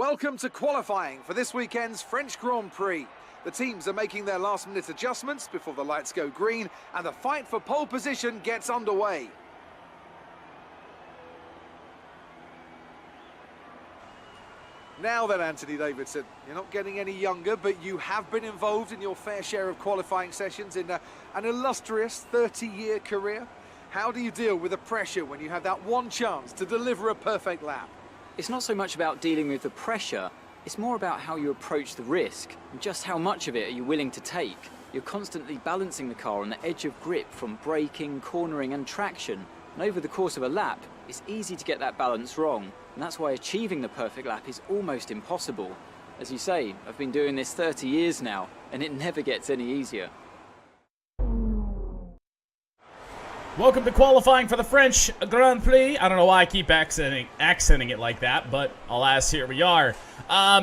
Welcome to qualifying for this weekend's French Grand Prix. The teams are making their last-minute adjustments before the lights go green, and the fight for pole position gets underway. Now then, Anthony Davidson, you're not getting any younger, but you have been involved in your fair share of qualifying sessions in an illustrious 30-year career. How do you deal with the pressure when you have that one chance to deliver a perfect lap? It's not so much about dealing with the pressure, it's more about how you approach the risk and just how much of it are you willing to take. You're constantly balancing the car on the edge of grip from braking, cornering and traction, and over the course of a lap, it's easy to get that balance wrong, and that's why achieving the perfect lap is almost impossible. As you say, I've been doing this 30 years now, and it never gets any easier. Welcome to qualifying for the French Grand Prix. I don't know why I keep accenting it like that, but alas, here we are.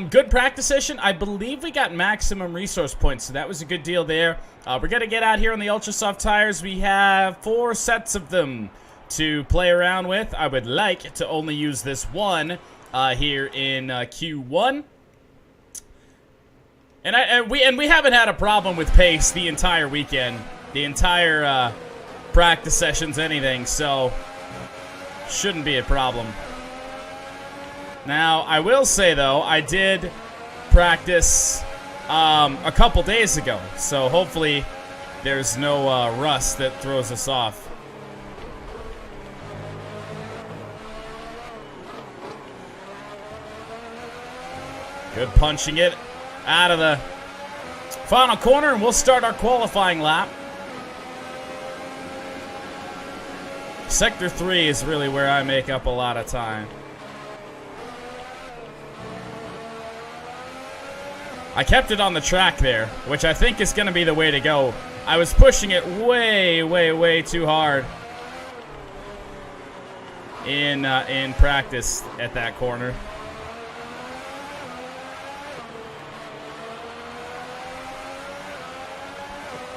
Good practice session. I believe we got maximum resource points, so that was a good deal there. We're going to get out here on the Ultra Soft tires. We have 4 sets of them to play around with. I would like to only use this one here in Q1. And we haven't had a problem with pace the entire weekend. The entire practice sessions, anything, so shouldn't be a problem. Now, I will say, though, I did practice a couple days ago, so hopefully there's no rust that throws us off. Good punching it out of the final corner, and we'll start our qualifying lap. Sector 3 is really where I make up a lot of time. I kept it on the track there, which I think is going to be the way to go. I was pushing it way too hard in practice at that corner.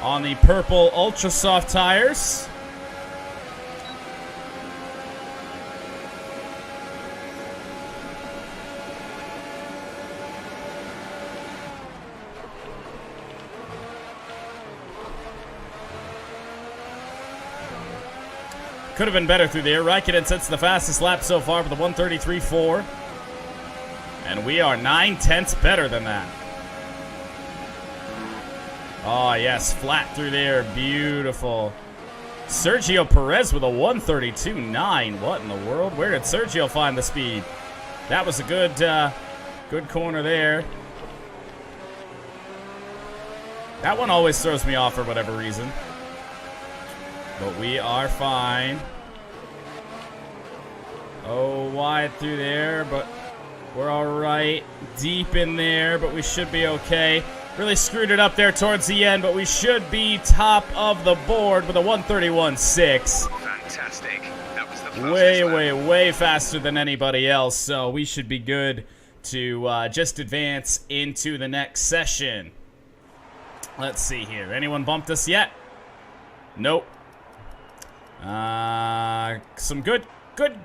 On the purple Ultra Soft tires. Could have been better through there. Raikkonen sets the fastest lap so far with a 1:33.4. And we are 9/10 better than that. Oh, yes. Flat through there. Beautiful. Sergio Perez with a 1:32.9. What in the world? Where did Sergio find the speed? That was a good corner there. That one always throws me off for whatever reason. But we are fine. Oh, wide through there, but we're all right. Deep in there, but we should be okay. Really screwed it up there towards the end, but we should be top of the board with a 1:31.6. Fantastic. That was the fastest way faster than anybody else, so we should be good to just advance into the next session. Let's see here. Anyone bumped us yet? Nope. Some good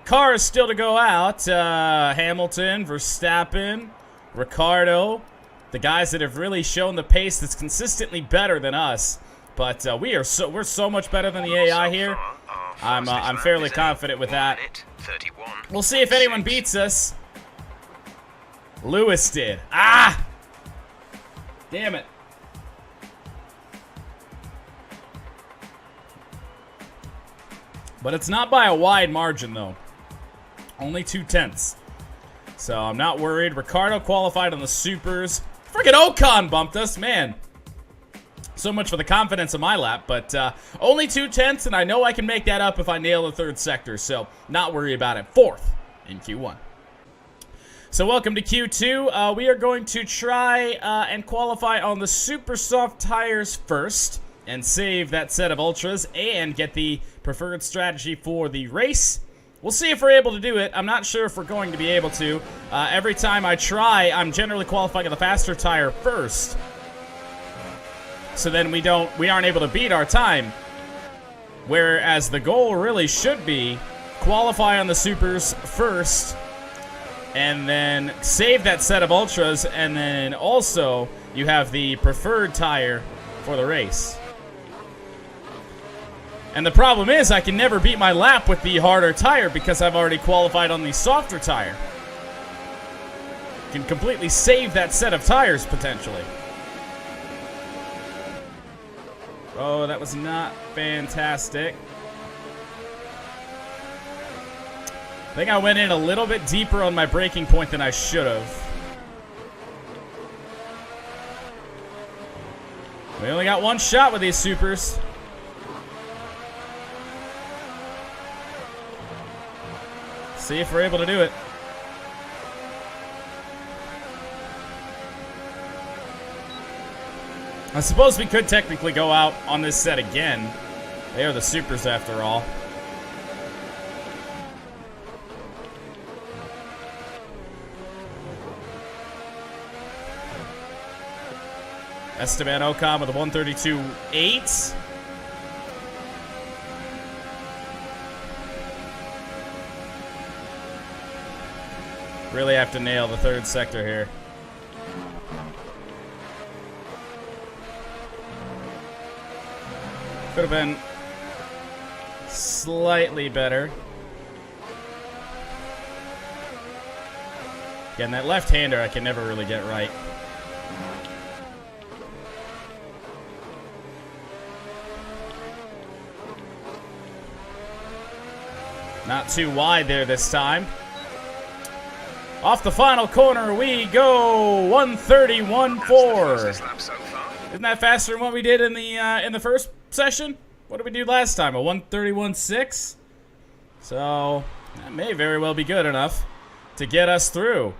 cars still to go out. Hamilton, Verstappen, Ricciardo, the guys that have really shown the pace that's consistently better than us. But we're so much better than the AI here. I'm fairly confident with that. We'll see if anyone beats us. Lewis did. Ah! Damn it. But it's not by a wide margin, though. Only 2/10. So I'm not worried. Ricciardo qualified on the supers. Freaking Ocon bumped us, man. So much for the confidence of my lap, but only 2/10, and I know I can make that up if I nail the 3rd sector, so not worry about it. 4th in Q1. So welcome to Q2. We are going to try and qualify on the super soft tires first and save that set of ultras and get the preferred strategy for the race. We'll see if we're able to do it. I'm not sure if we're going to be able to. Every time I try, I'm generally qualifying on the faster tire first. So then we aren't able to beat our time. Whereas the goal really should be qualify on the supers first and then save that set of Ultras, and then also you have the preferred tire for the race. And the problem is I can never beat my lap with the harder tire because I've already qualified on the softer tire. Can completely save that set of tires potentially. Oh, that was not fantastic. I think I went in a little bit deeper on my braking point than I should have. We only got one shot with these supers. See if we're able to do it. I suppose we could technically go out on this set again. They are the supers after all. Esteban Ocon with a 132.8. Really have to nail the third sector here. Could have been slightly better. Again, that left-hander I can never really get right. Not too wide there this time. Off the final corner we go. 1:31.4. Isn't that faster than what we did in the first session? What did we do last time? A 1:31.6. So that may very well be good enough to get us through.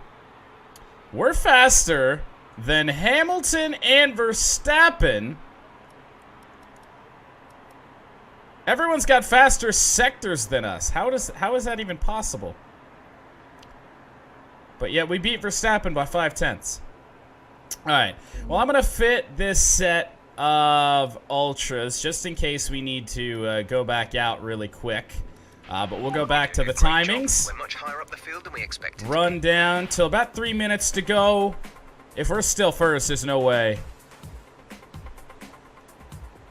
We're faster than Hamilton and Verstappen. Everyone's got faster sectors than us. How is that even possible? But yet we beat Verstappen by 0.5. All right. Well, I'm going to fit this set of Ultras just in case we need to go back out really quick. But we'll go back to the timings. We're much higher up the field than we expected. Run down till about 3 minutes to go. If we're still first, there's no way.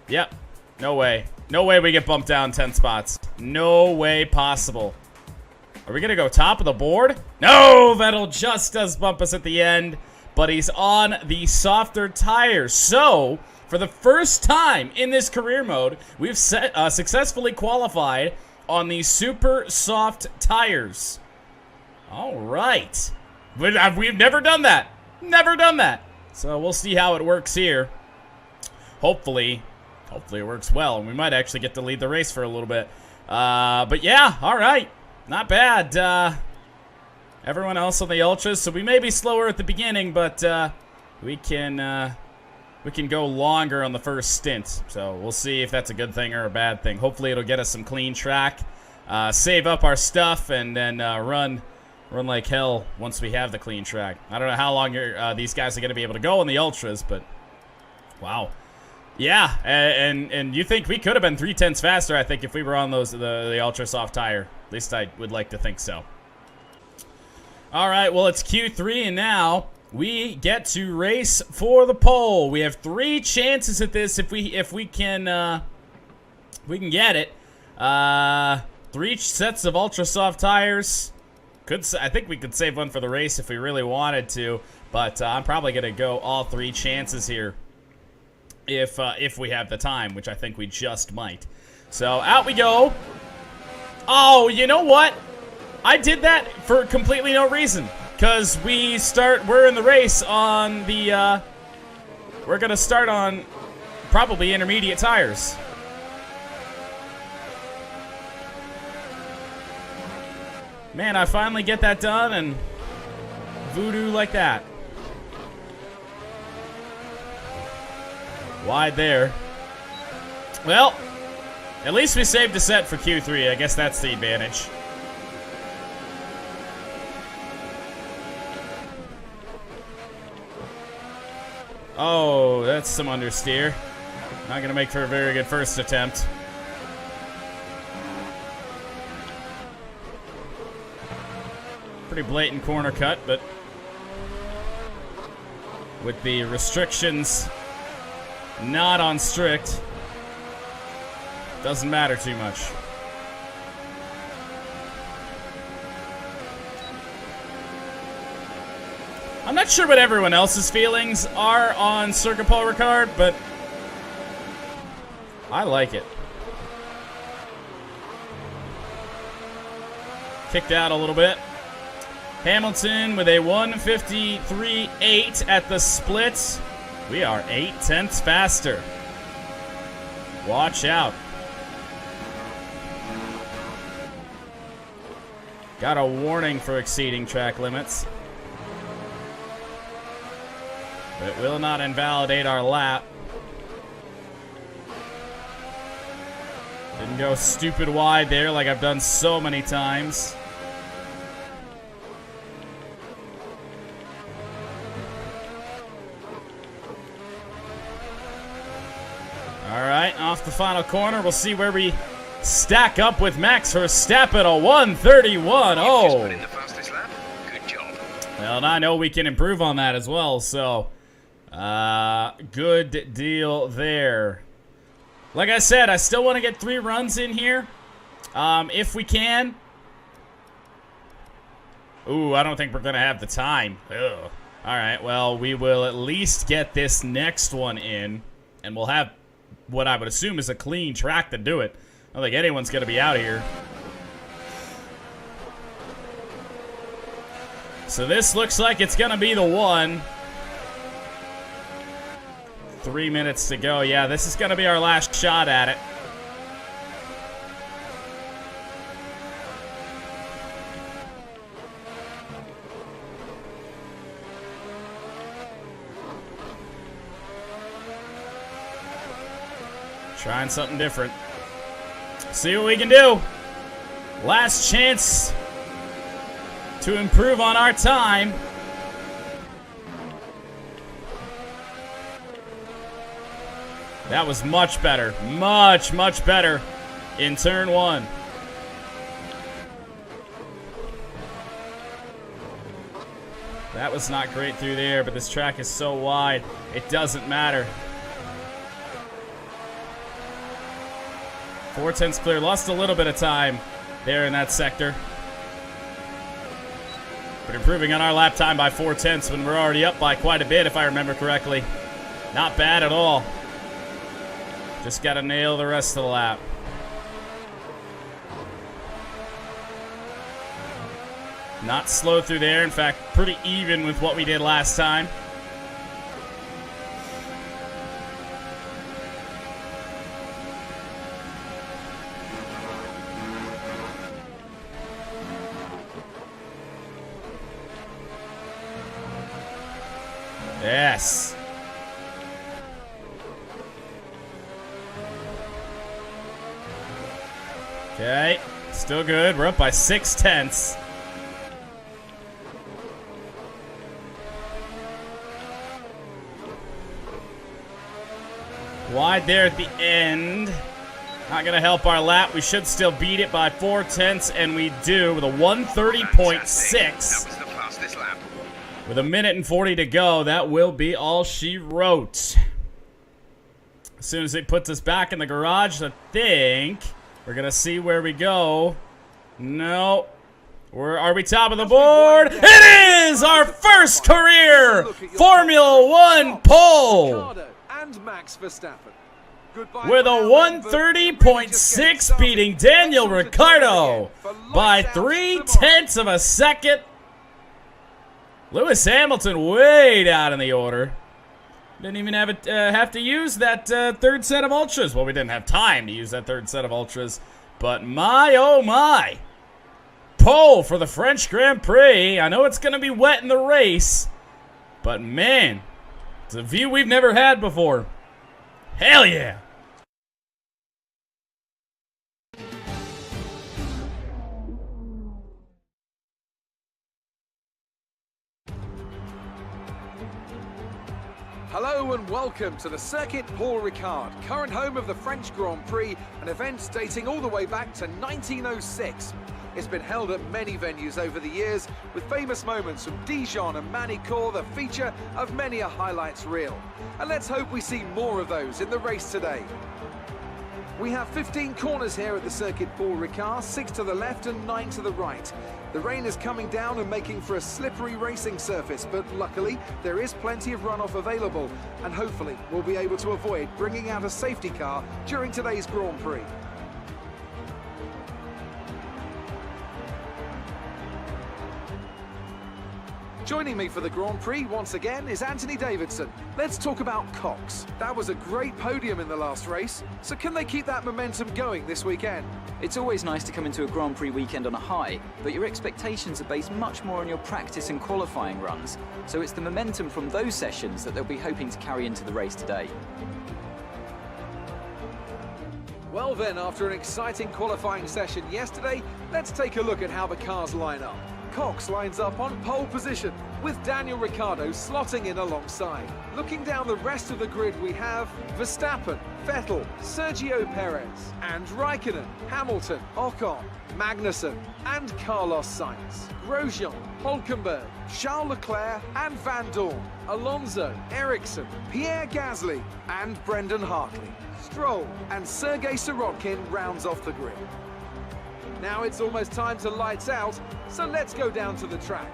Yep. No way. No way we get bumped down 10 spots. No way possible. Are we going to go top of the board? No! Vettel just does bump us at the end, but he's on the softer tires. So, for the first time in this career mode, we've successfully qualified on the super soft tires. All right. We've never done that. Never done that. So, we'll see how it works here. Hopefully it works well, and we might actually get to lead the race for a little bit. But yeah, all right. Not bad. Everyone else on the Ultras, so we may be slower at the beginning, but we can go longer on the first stint. So we'll see if that's a good thing or a bad thing. Hopefully it'll get us some clean track, save up our stuff, and then run like hell once we have the clean track. I don't know how long these guys are going to be able to go on the Ultras, but wow. Yeah, and you think we could have been 0.3 faster, I think, if we were on the ultra soft tire. At least I would like to think so. All right, well, it's Q3, and now we get to race for the pole. We have 3 chances at this if we can get it. 3 sets of ultra soft tires. I think we could save one for the race if we really wanted to, but I'm probably gonna go all 3 chances here. If we have the time, which I think we just might. So out we go. Oh, you know what? I did that for completely no reason. Because we're in the race on the, we're going to start on probably intermediate tires. Man, I finally get that done and voodoo like that. Wide there. Well, at least we saved a set for Q3. I guess that's the advantage. Oh, that's some understeer. Not going to make for a very good first attempt. Pretty blatant corner cut, but with the restrictions not on strict, doesn't matter too much. I'm not sure what everyone else's feelings are on Circuit Paul Ricard, but I like it. Kicked out a little bit. Hamilton with a 1:53.8 at the split. We are 0.8 faster. Watch out. Got a warning for exceeding track limits. But it will not invalidate our lap. Didn't go stupid wide there like I've done so many times. Alright, off the final corner. We'll see where we stack up with Max Verstappen. A 1:31. Oh. Put in the fastest lap. Good job. Well, and I know we can improve on that as well, so good deal there. Like I said, I still want to get 3 runs in here, if we can. Ooh, I don't think we're going to have the time. Ugh. All right, well, we will at least get this next one in, and we'll have what I would assume is a clean track to do it. I don't think anyone's going to be out of here. So this looks like it's going to be the one. 3 minutes to go. Yeah, this is going to be our last shot at it. Trying something different. See what we can do. Last chance to improve on our time. That was much better. Much, much better in turn 1. That was not great through there, but this track is so wide, it doesn't matter. 4/10 clear. Lost a little bit of time there in that sector. But improving on our lap time by 4/10 when we're already up by quite a bit, if I remember correctly. Not bad at all. Just got to nail the rest of the lap. Not slow through there. In fact, pretty even with what we did last time. Yes. Okay, still good. We're up by 0.6. Wide there at the end. Not going to help our lap. We should still beat it by 4/10, and we do with a 1:30.6. That was the fastest lap. With 1:40 to go, that will be all she wrote. As soon as it puts us back in the garage, I think we're going to see where we go. No. Are we top of the board? It is our first career Formula One pole. And Max Verstappen. With a 1:30.6, beating Daniel Ricciardo by 0.3 of a second. Lewis Hamilton way down in the order. Didn't even have to use that third set of ultras. Well, we didn't have time to use that third set of ultras. But my, oh my. Pole for the French Grand Prix. I know it's going to be wet in the race. But man, it's a view we've never had before. Hell yeah. Hello and welcome to the Circuit Paul Ricard, current home of the French Grand Prix, an event dating all the way back to 1906. It's been held at many venues over the years, with famous moments from Dijon and Manicourt the feature of many a highlights reel. And let's hope we see more of those in the race today. We have 15 corners here at the Circuit Paul Ricard, 6 to the left and 9 to the right. The rain is coming down and making for a slippery racing surface, but luckily there is plenty of runoff available, and hopefully we'll be able to avoid bringing out a safety car during today's Grand Prix. Joining me for the Grand Prix once again is Anthony Davidson. Let's talk about Cox. That was a great podium in the last race, so can they keep that momentum going this weekend? It's always nice to come into a Grand Prix weekend on a high, but your expectations are based much more on your practice and qualifying runs, so it's the momentum from those sessions that they'll be hoping to carry into the race today. Well then, after an exciting qualifying session yesterday, let's take a look at how the cars line up. Cox lines up on pole position, with Daniel Ricciardo slotting in alongside. Looking down the rest of the grid, we have Verstappen, Vettel, Sergio Perez, and Raikkonen, Hamilton, Ocon, Magnussen, and Carlos Sainz. Grosjean, Hülkenberg, Charles Leclerc, and Van Dorn. Alonso, Ericsson, Pierre Gasly, and Brendan Hartley. Stroll and Sergei Sirotkin rounds off the grid. Now it's almost time to lights out, so let's go down to the track.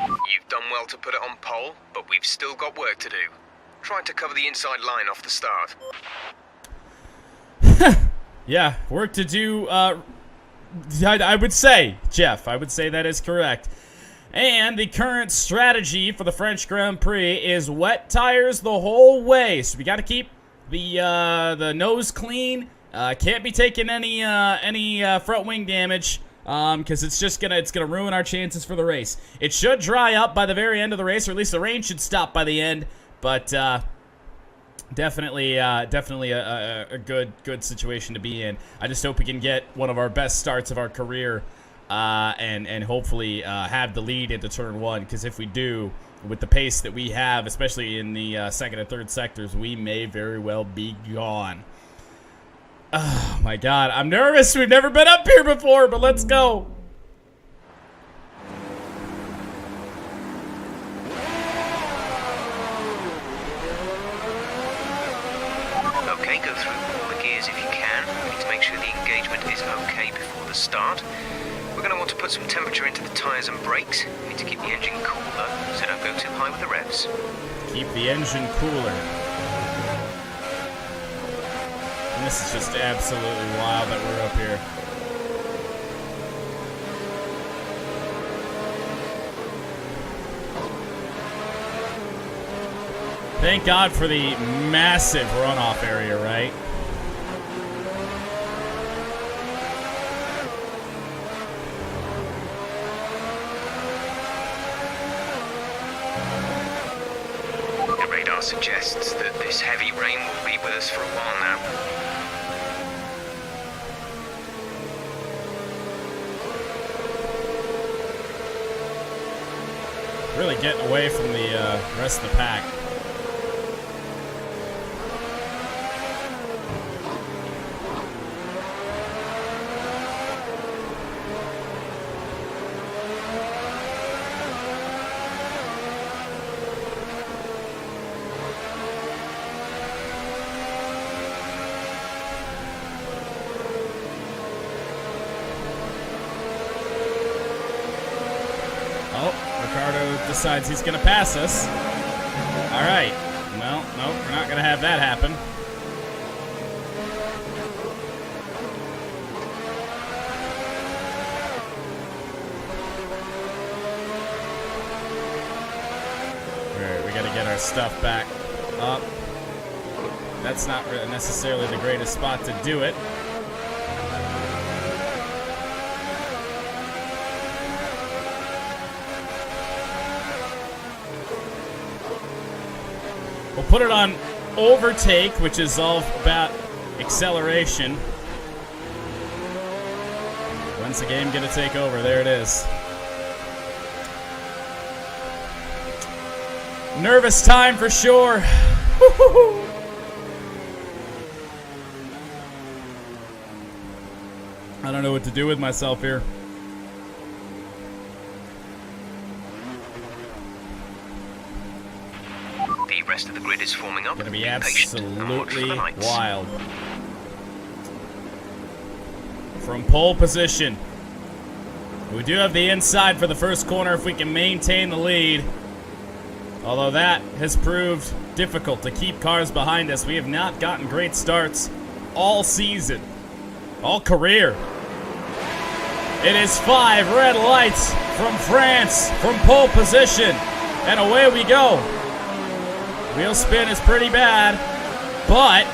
You've done well to put it on pole, but we've still got work to do. Trying to cover the inside line off the start. Yeah, work to do. I would say, Jeff, I would say that is correct. And the current strategy for the French Grand Prix is wet tires the whole way. So we got to keep the nose clean. Can't be taking any front wing damage, because it's gonna ruin our chances for the race. It should dry up by the very end of the race, or at least the rain should stop by the end. But definitely a good situation to be in. I just hope we can get one of our best starts of our career, and hopefully have the lead into turn one. Because if we do, with the pace that we have, especially in the second and third sectors, we may very well be gone. Oh my God, I'm nervous. We've never been up here before, but let's go. Okay, go through all the gears if you can. We need to make sure the engagement is okay before the start. We're going to want to put some temperature into the tyres and brakes. We need to keep the engine cooler, so don't go too high with the revs. Keep the engine cooler. And this is just absolutely wild that we're up here. Thank God for the massive runoff area, right? The radar suggests that this heavy rain will be with us for a while now. Really getting away from the rest of the pack. Decides he's going to pass us. All right. Well, no, we're not going to have that happen. All right, we got to get our stuff back up. That's not necessarily the greatest spot to do it. We'll put it on overtake, which is all about acceleration. When's the game gonna take over? There it is. Nervous time for sure. know what to do with myself here. The rest of the grid is forming up. Gonna be patient and watch for the absolutely lights. wild. From pole position, we do have the inside for the first corner if we can maintain the lead. Although that has proved difficult to keep cars behind us. We have not gotten great starts all season, all career. It is 5 red lights from France from pole position, and away we go. Wheel spin is pretty bad, but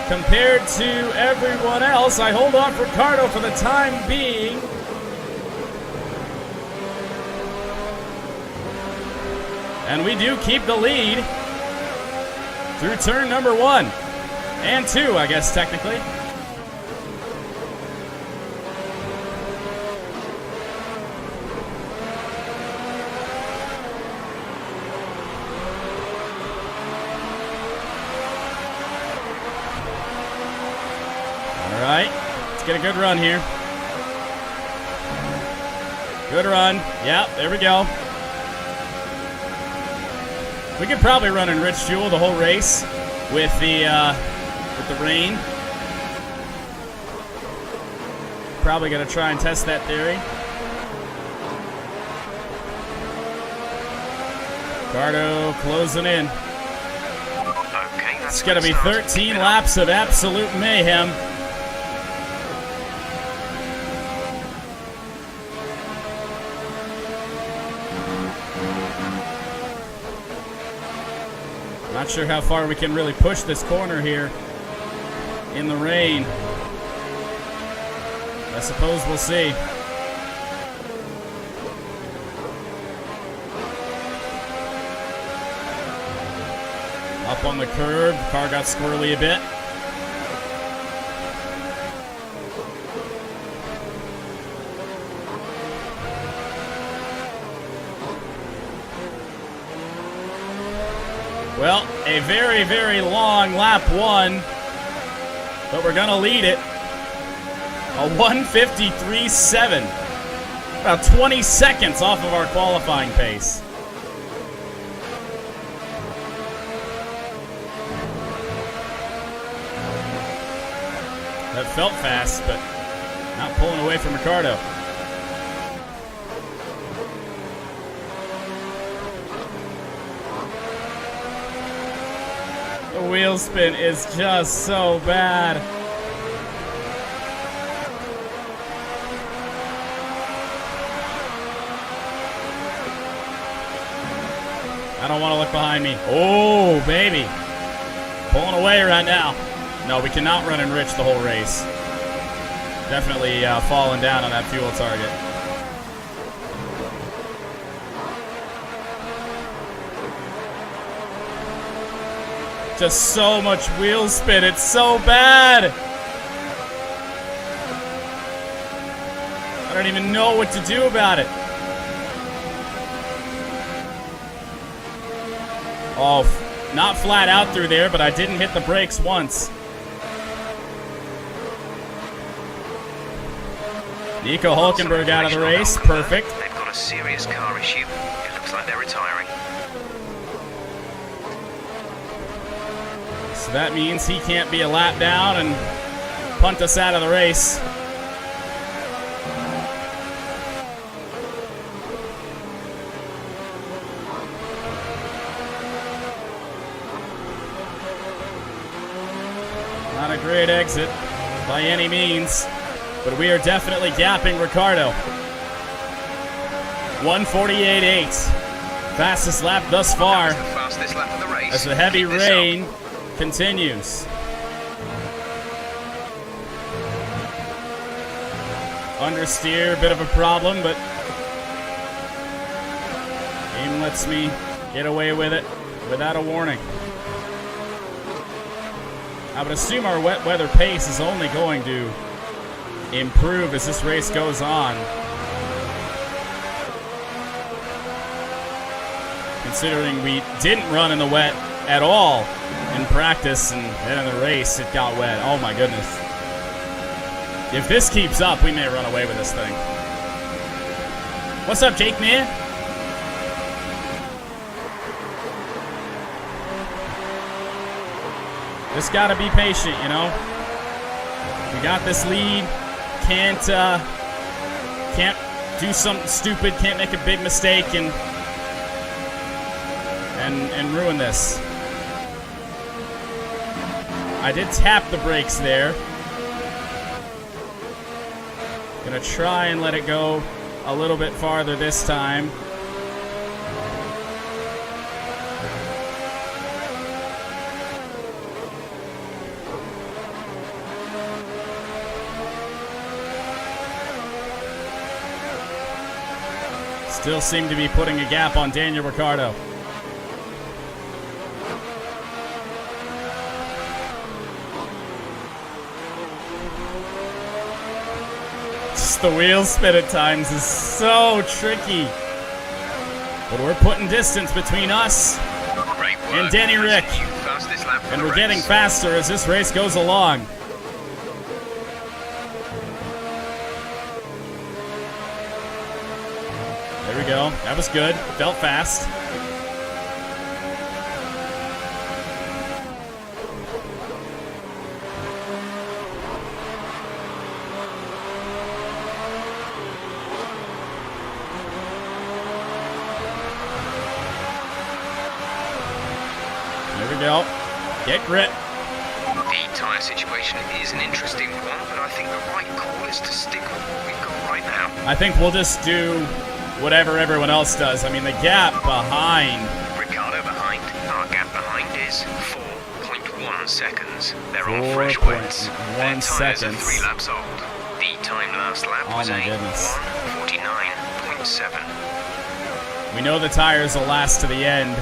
compared to everyone else, I hold off Ricciardo for the time being. And we do keep the lead through turn number 1 and 2, I guess, technically. All right, let's get a good run here. Good run. Yeah, there we go. We could probably run enriched fuel the whole race with the rain. Probably gonna try and test that theory. Ricciardo closing in. Okay, that's It's gonna be 13 laps of absolute mayhem. Not sure how far we can really push this corner here in the rain. I suppose we'll see. Up on the curb, car got squirrely a bit. Well, a very, very long lap 1, but we're gonna lead it. A 1:53.7, about 20 seconds off of our qualifying pace. That felt fast, but not pulling away from Ricciardo. The wheel spin is just so bad. I don't want to look behind me. Oh, baby. Pulling away right now. No, we cannot run enriched the whole race. Definitely falling down on that fuel target. Just so much wheel spin. It's so bad. I don't even know what to do about it. Oh, not flat out through there, but I didn't hit the brakes once. Nico Hulkenberg out of the race. Perfect. They've got a serious car issue. It looks like they're retiring. So that means he can't be a lap down and punt us out of the race. Not a great exit by any means, but we are definitely gapping Ricciardo. 1:48.8. Fastest lap thus far That was the fastest lap of the race. as the heavy Keep this up. rain continues. Understeer, bit of a problem, but game lets me get away with it without a warning. I would assume our wet weather pace is only going to improve as this race goes on. Considering we didn't run in the wet at all in practice, and then in the race it got wet. Oh my goodness. If this keeps up, we may run away with this thing. What's up, Jake, man? Just gotta be patient, you know? We got this lead. Can't do something stupid. Can't make a big mistake and ruin this. I did tap the brakes there. Gonna try and let it go a little bit farther this time. Still seem to be putting a gap on Daniel Ricciardo. Just the wheel spin at times is so tricky. But we're putting distance between us and Danny Rick. And we're getting faster as this race goes along. There we go. That was good. Felt fast. There we go. Get grip. The tyre situation is an interesting one, but I think the right call is to stick with what we've got right now. I think we'll just do whatever everyone else does. I mean, the gap behind. Ricciardo behind. Our gap behind is 4.1 seconds. They're on fresh wets. Their tyres are 3 laps old. The time last lap was a 1:49.7. We know the tires will last to the end.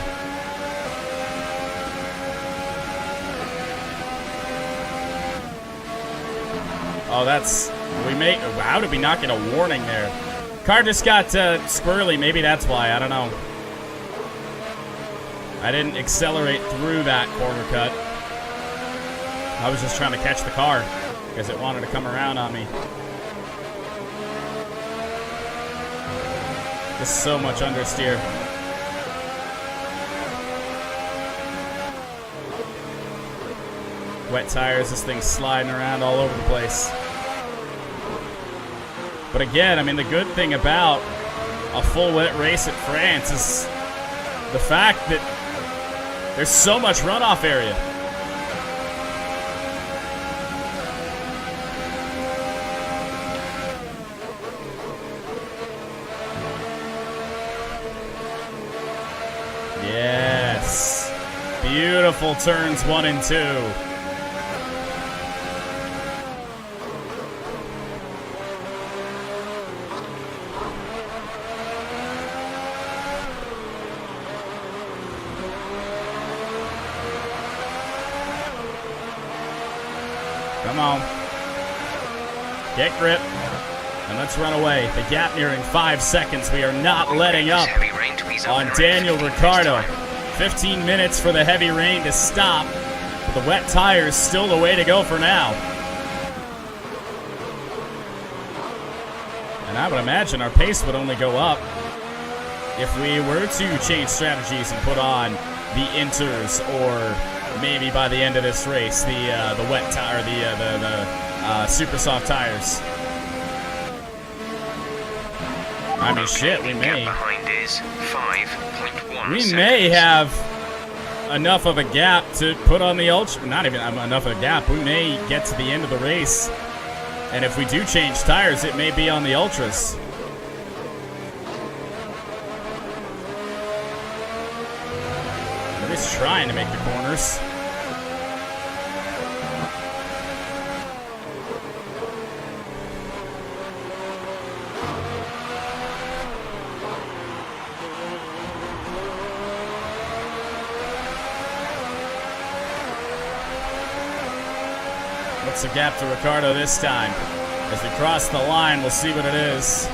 Oh, that's... How did we not get a warning there? Car just got squirrely. Maybe that's why. I don't know. I didn't accelerate through that corner cut. I was just trying to catch the car because it wanted to come around on me. Just so much understeer. Wet tires, this thing's sliding around all over the place. But again, I mean, the good thing about a full wet race at France is the fact that there's so much runoff area. Yes. Beautiful turns 1 and 2. Come on. Get grip. And let's run away. The gap nearing 5 seconds. We are not letting up on Daniel Ricciardo. 15 minutes for the heavy rain to stop. But the wet tires still the way to go for now. And I would imagine our pace would only go up if we were to change strategies and put on the inters, or maybe by the end of this race, the wet tire, the super soft tires. I mean, shit, we may. We may have enough of a gap to put on the ultra. Not even enough of a gap. We may get to the end of the race, and if we do change tires, it may be on the ultras. We're just trying to make the corners. What's the gap to Ricciardo this time? As we cross the line, we'll see what it is.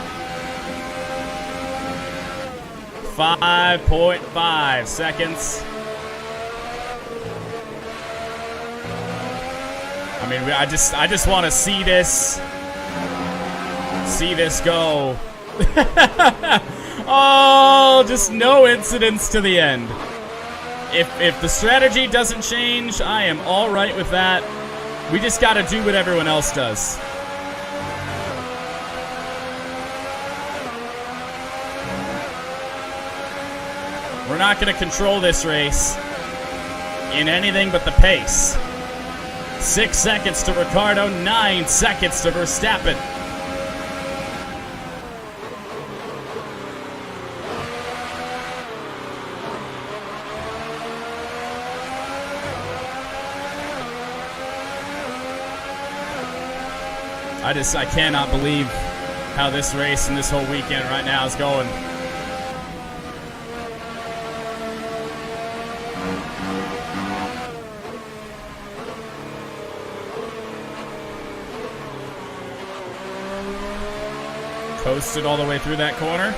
5.5 seconds. I mean, I just want to see this see this go. Oh, just no incidents to the end. If the strategy doesn't change, I am all right with that. We just got to do what everyone else does. We're not going to control this race in anything but the pace. 6 seconds to Ricciardo, 9 seconds to Verstappen. I cannot believe how this race and this whole weekend right now is going. Coasted all the way through that corner.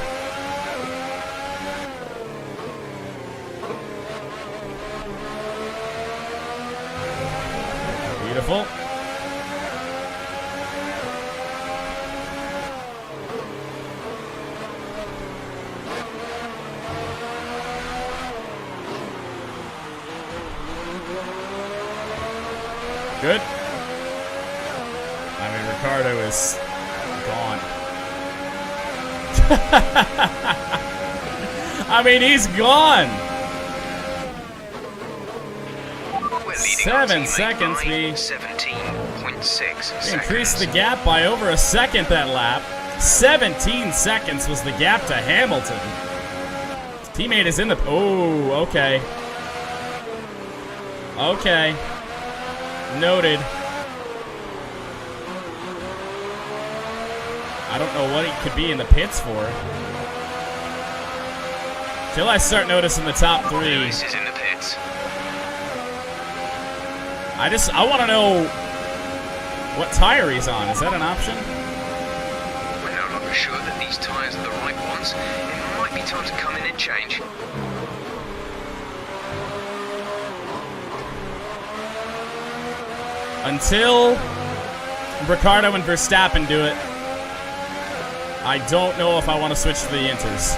Beautiful. Good. I mean, Ricciardo is gone. I mean, he's gone. 7 seconds. We 17.6 seconds. increased the gap by over a second that lap. 17 seconds was the gap to Hamilton. His teammate is in the... Oh, okay. Okay. Noted. I don't know what he could be in the pits for. Till I start noticing the top three. Lewis is in the pits. I want to know what tire he's on. Is that an option? We're no longer sure that these tyres are the right ones. It might be time to come in and change. Until Ricciardo and Verstappen do it, I don't know if I want to switch to the Inters.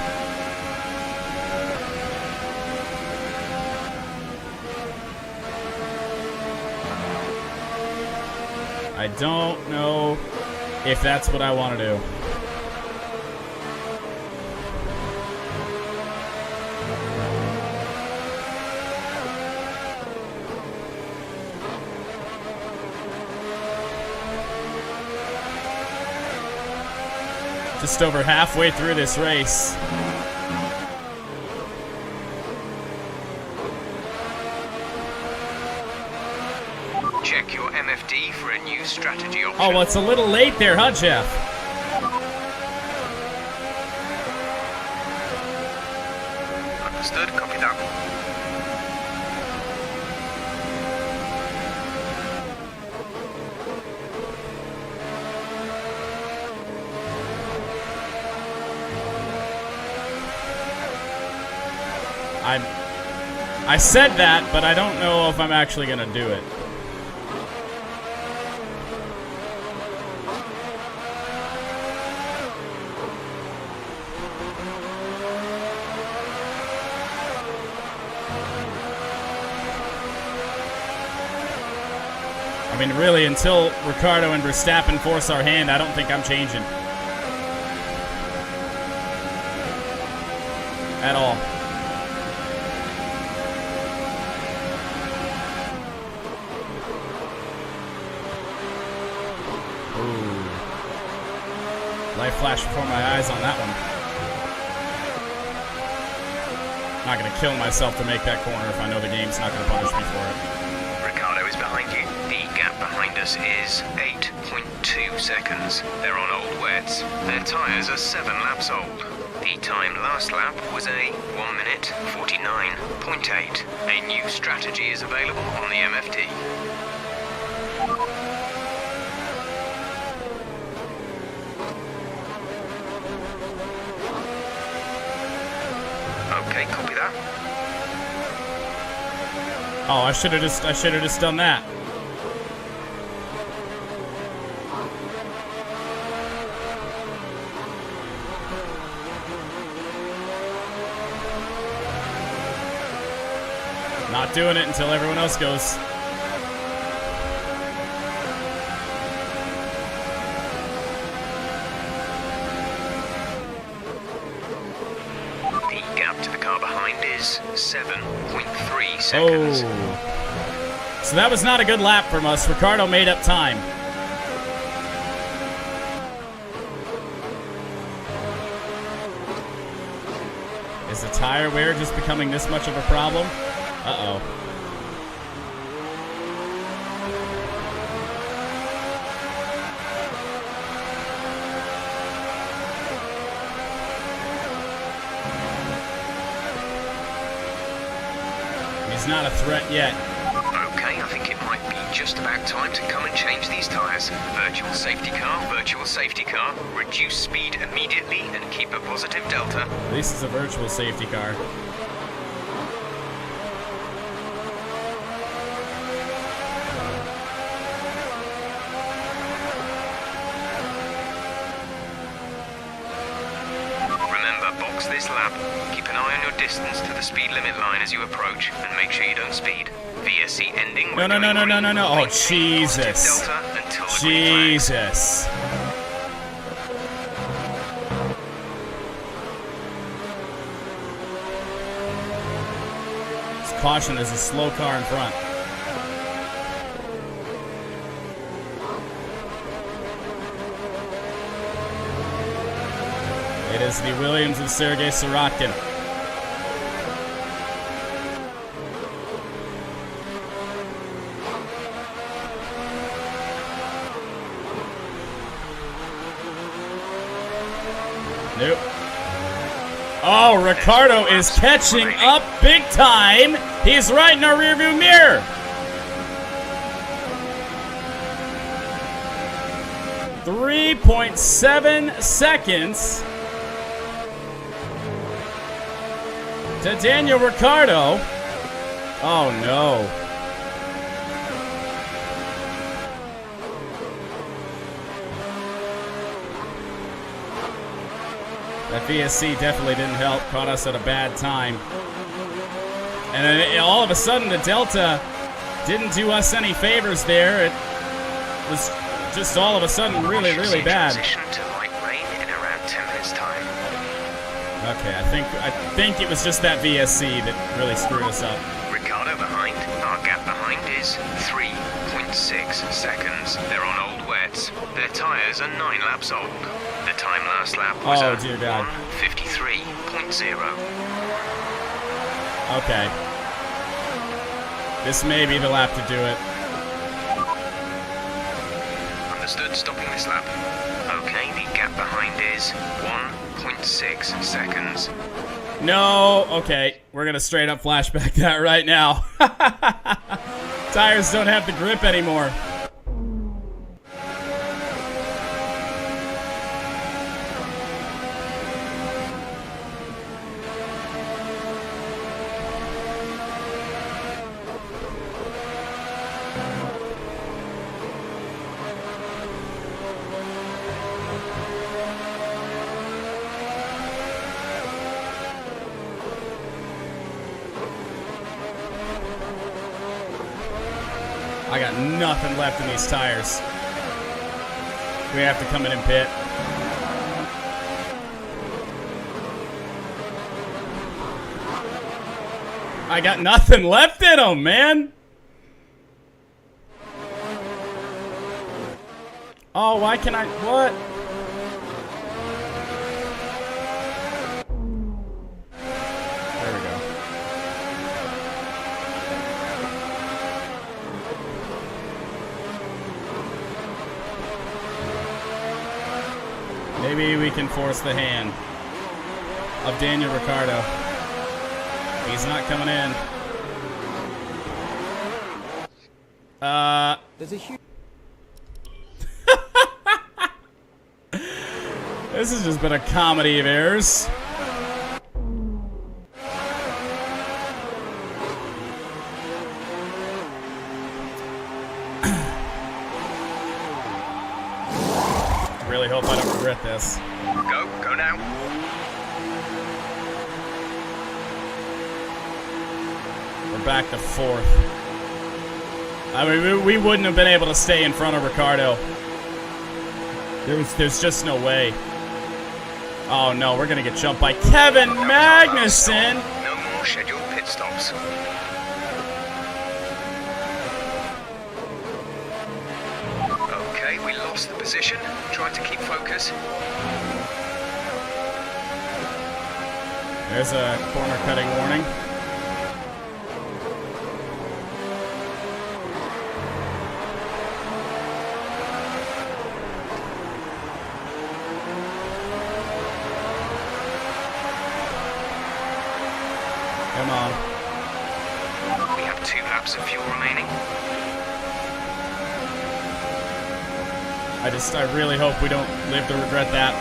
I don't know if that's what I want to do. Just over halfway through this race. Check your MFD for a new strategy option. Oh, well, it's a little late there, huh, Jeff? Understood, copy that. I said that, but I don't know if I'm actually going to do it. I mean, really, until Ricciardo and Verstappen force our hand, I don't think I'm changing. At all. Light flash before my eyes on that one. I'm not going to kill myself to make that corner if I know the game's not going to punish me for it. Ricciardo is behind you. The gap behind us is 8.2 seconds. They're on old wets. Their tyres are 7 laps old. The time last lap was a 1 minute 49.8. A new strategy is available on the MFD. Okay, copy that. Oh, I should have just done that. Not doing it until everyone else goes. The gap to the car behind is 7.3 seconds. Oh. So that was not a good lap from us. Ricciardo made up time. Is the tire wear just becoming this much of a problem? Uh-oh. He's not a threat yet. Okay, I think it might be just about time to come and change these tyres. Virtual safety car, virtual safety car. Reduce speed immediately and keep a positive delta. At least it's a virtual safety car. Remember, box this lap. Keep an eye on your distance to the speed limit line as you approach, and make sure you don't speed. VSC ending. No. Oh, Jesus. Delta until the green flag. Jesus. Just caution, there's a slow car in front. It is the Williams of Sergei Sirotkin. Nope. Oh, Ricciardo is catching up big time. He's right in our rearview mirror. .7 seconds to Daniel Ricciardo. Oh no. That VSC definitely didn't help. Caught us at a bad time. And then all of a sudden, the Delta didn't do us any favors there. It was just all of a sudden really, really bad. Transition to light rain in around 10 minutes' time. Okay, I think it was just that VSC that really screwed us up. Ricciardo behind. Our gap behind is 3.6 seconds. They're on old wets. Their tyres are 9 laps old. The time last lap was Oh, dear God. 1:53.0. Okay. This may be the lap to do it. Understood, stopping this lap. Okay, the gap behind is 1.6 seconds. No, okay. We're going to straight up flashback that right now. Tires don't have the grip anymore. I got nothing left in these tires. We have to come in and pit. I got nothing left in them, man. Oh, why can I? What? There we go. Maybe we can force the hand of Daniel Ricciardo. He's not coming in. There's a huge... This has just been a comedy of errors. Really hope I don't regret this. Go now. We're We're back to 4th. I mean, we wouldn't have been able to stay in front of Ricardo. There's just no way. Oh no, we're gonna get jumped by Kevin Magnussen. No more scheduled pit stops. Okay, we lost the position. Try to keep focus. There's a corner cutting warning. Come on. We have 2 laps of fuel remaining. I really hope we don't live to regret that.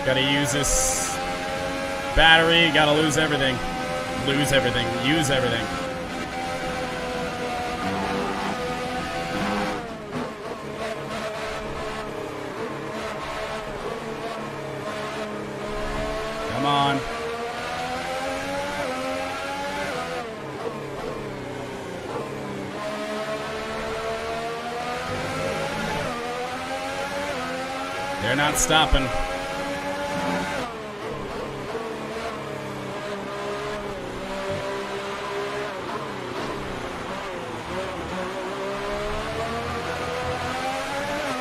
Gotta use this battery, gotta lose everything. Lose everything, use everything. Come on. They're not stopping.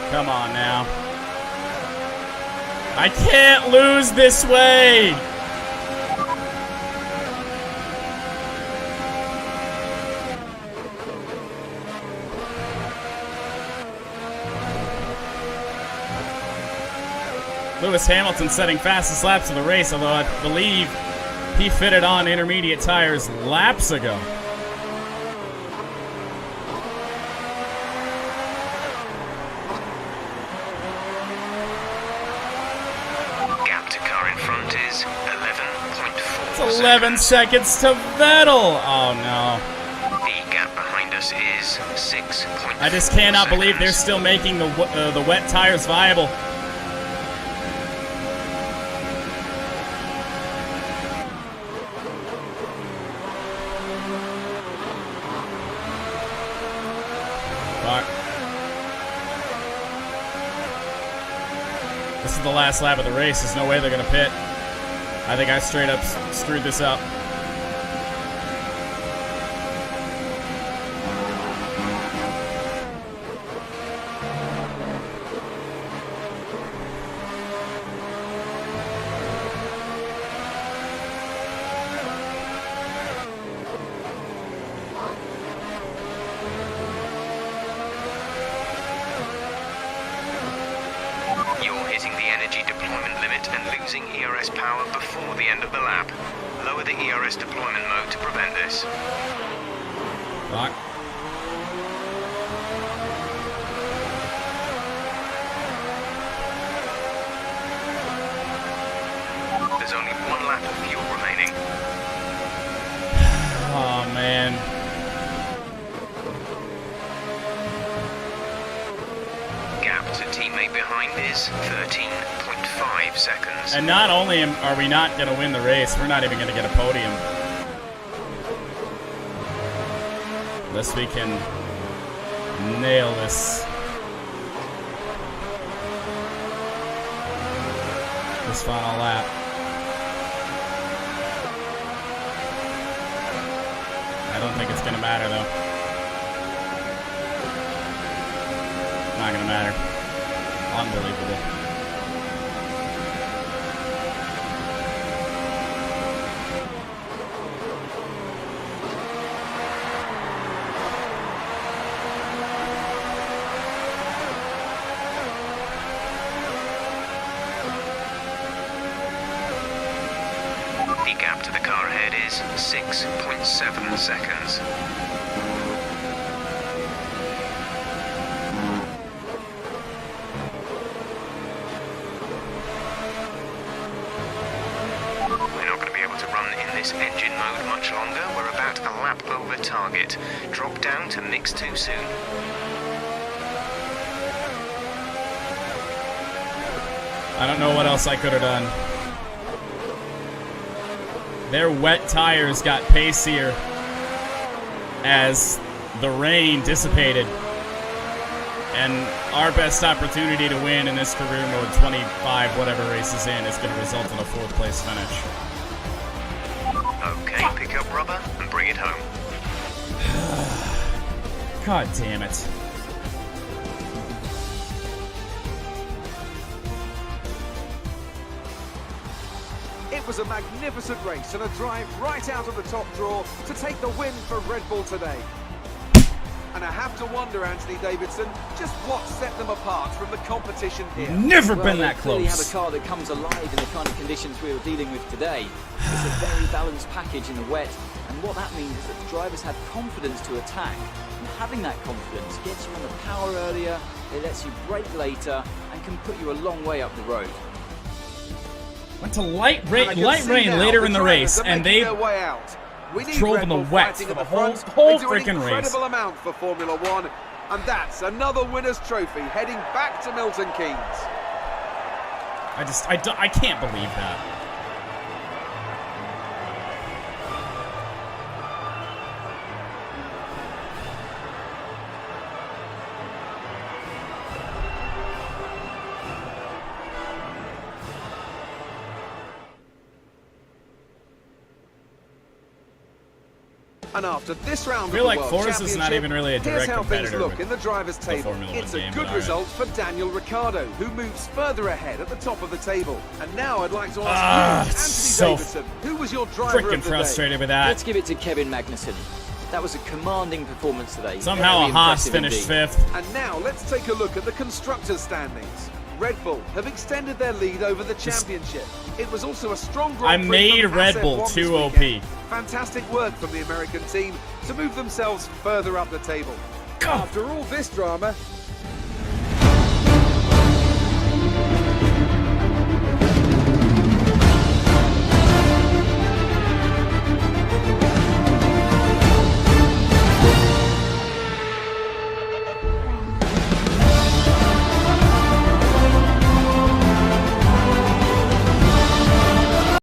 Come on now. I can't lose this way! Lewis Hamilton setting fastest laps of the race, although I believe he fitted on intermediate tires laps ago. Gap to car in front is 11.4 It's 11 seconds to Vettel! Oh no. The gap behind us is 6.4 I just cannot believe they're seconds. still making the wet tires viable. Fuck. This is the last lap of the race. There's no way they're gonna pit. I think I straight up screwed this up. You're hitting the energy deployment limit and losing ERS power before the end of the lap. Lower the ERS deployment mode to prevent this. Fuck. There's only 1 lap of fuel remaining. Oh man. Gap to teammate behind is 13.5 seconds. And not only are we not going to win the race, we're not even going to get a podium. Unless we can nail this. This final lap. I don't think it's going to matter though. Not going to matter. Unbelievable. The gap to the car ahead is 6.7 seconds. We're not going to be able to run in this engine mode much longer. We're about a lap over target. Drop down to mix 2 soon. I don't know what else I could have done. Their wet tires got pacier as the rain dissipated. And our best opportunity to win in this career mode 25, whatever race is in, is going to result in a 4th place finish. Okay, pick up rubber and bring it home. God damn it. It was a magnificent race and a drive right out of the top draw to take the win for Red Bull today. And I have to wonder, Anthony Davidson, just what set them apart from the competition here. Never Well, been they that clearly have a close. car that comes alive in the kind of conditions we were dealing with today. It's a very balanced package in the wet, and what that means is that the drivers have confidence to attack. And having that confidence gets you on the power earlier, it lets you brake later, and can put you a long way up the road. Went to light And I rain can see later now in the the drivers race, are and making they their way out. We need drove Red in the Bull wet fighting for at the front. whole They do an freaking race. incredible amount for Formula One, and that's another winner's trophy heading back to Milton Keynes. I can't believe that. And after this round I feel of like the World Force is not Championship, even really a here's direct how things competitor look with in the drivers' table. Formula One It's a game, good but result for Daniel Ricciardo, who moves further ahead at the top of the table. And now I'd like to ask you, Anthony so Davidson, who was your driver Freaking of the frustrated with Let's that. give it to Kevin Magnussen. That was a commanding performance today. Somehow Very a Haas impressive finished indeed. 5th. And now let's take a look at the constructors' standings. Red Bull have extended their lead over the championship. It was also a strong Grand I Prix made from Red SF1 Bull this too OP. weekend. Fantastic work from the American team to move themselves further up the table. After all this drama,